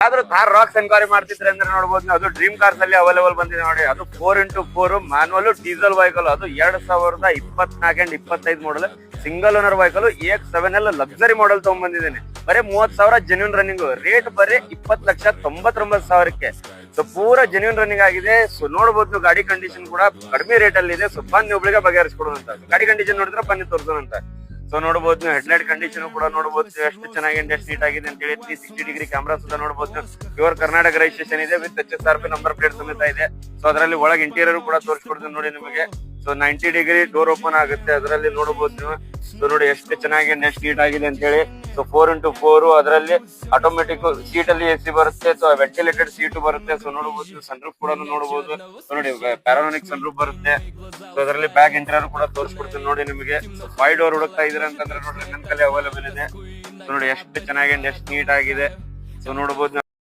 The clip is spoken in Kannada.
ಆದ್ರೂ ಕಾರ್ ರಾಕ್ಸ್ ಎನ್ಕ್ವೈರಿ ಮಾಡ್ತಿದ್ರೆ ಅಂದ್ರೆ ನೋಡ್ಬೋದು. ಅದು ಡ್ರೀಮ್ ಕಾರ್ಸ್ ಅಲ್ಲಿ ಅವೈಲೇಬಲ್ ಬಂದಿದೆ ನೋಡಿ. ಅದು 4x4 ಮ್ಯಾನುವಲ್ ಡೀಸೆಲ್ ವೆಹಿಕಲ್. ಅದು 2024 and 25 model single owner vehicle. EX7L luxury model ತಗೊಂಡ್ಬಂದಿದ್ದೇನೆ. ಬರೀ 30,000 ಜೆನ್ಯೂನ್ ರನ್ನಿಂಗ್. ರೇಟ್ ಬರೀ 20,99,000ಕ್ಕೆ. ಸೊ ಪೂರಾ ಜೆನ್ಯೂನ್ ರನ್ನಿಂಗ್ ಆಗಿದೆ. ಸೊ ನೋಡ್ಬೋದು ಗಾಡಿ ಕಂಡೀಷನ್ ಕೂಡ ಕಡಿಮೆ ರೇಟ್ ಅಲ್ಲಿ ಇದೆ. ಸೊ ಬನ್ನಿ ಒಬ್ಳಿಗೆ ಬಗೆಹರಿಸ್ಕೊಡುವಂತ. ಗಾಡಿ ಕಂಡೀಷನ್ ನೋಡಿದ್ರೆ ಬನ್ನಿ ತೋರಿಸೋಣಂತ. ಸೊ ನೋಡಬಹುದು ನೀವು ಹೆಡ್ಲೈಟ್ ಕಂಡೀಷನ್ ಕೂಡ ನೋಡಬಹುದು ಎಷ್ಟು ಚೆನ್ನಾಗಿದೆ, ಎಷ್ಟು ನೀಟ್ ಆಗಿದೆ ಅಂತ ಹೇಳಿ. 360 ಡಿಗ್ರಿ ಕ್ಯಾಮ್ರಾ ಸುತ್ತ ನೋಡಬಹುದು. ಪ್ಯೂರ್ ಕರ್ನಾಟಕ ರಿಜಿಸ್ಟ್ರೇಷನ್ ಇದೆ ವಿತ್ HSRP ನಂಬರ್ ಪ್ಲೇಟ್ ಸಮೇತ ಇದೆ. ಸೊ ಅದರಲ್ಲಿ ಒಳಗೆ ಇಂಟೀರಿಯರ್ ಕೂಡ ತೋರಿಸ್ಕೊಡ್ತೀನಿ ನೋಡಿ ನಿಮಗೆ. ಸೊ 90 ಡಿಗ್ರಿ ಡೋರ್ ಓಪನ್ ಆಗುತ್ತೆ ಅದರಲ್ಲಿ ನೋಡಬಹುದು ನೀವು. ಸೊ ನೋಡಿ ಎಷ್ಟು ಚೆನ್ನಾಗಿದೆ, ಎಷ್ಟು ನೀಟ್ ಆಗಿದೆ ಅಂತ ಹೇಳಿ. ಸೊ 4x4 ಅದರಲ್ಲಿ ಆಟೋಮೆಟಿಕ್ ಸೀಟ್ ಅಲ್ಲಿ AC ಬರುತ್ತೆ. ಸೊ ವೆಂಟಿಲೇಟೆಡ್ ಸೀಟ್ ಬರುತ್ತೆ. ಸೊ ನೋಡಬಹುದು ಸನ್ರೂಫ್ ಕೂಡ ನೋಡಬಹುದು. ನೋಡಿ ಪ್ಯಾರಾನೋನಿಕ್ ಸನ್ರೂಫ್ ಬರುತ್ತೆ. ಸೊ ಅದರಲ್ಲಿ ಬ್ಯಾಗ್ ಇಂಟೀರಿಯರ್ ಕೂಡ ತೋರಿಸ್ಕೊಡ್ತೀನಿ ನೋಡಿ ನಿಮಗೆ. 5 ಡೋರ್ ಹುಡುಕ್ತಾ ಇದ್ರೆ ಅಂತಂದ್ರೆ ನೋಡ್ರಿ ನನ್ನ ಕಲೆ ಅವೈಲೇಬಲ್ ಇದೆ. ಸೊ ನೋಡಿ ಎಷ್ಟು ಚೆನ್ನಾಗಿದೆ, ಎಷ್ಟು ನೀಟ್ ಆಗಿದೆ. ಸೊ ನೋಡಬಹುದು.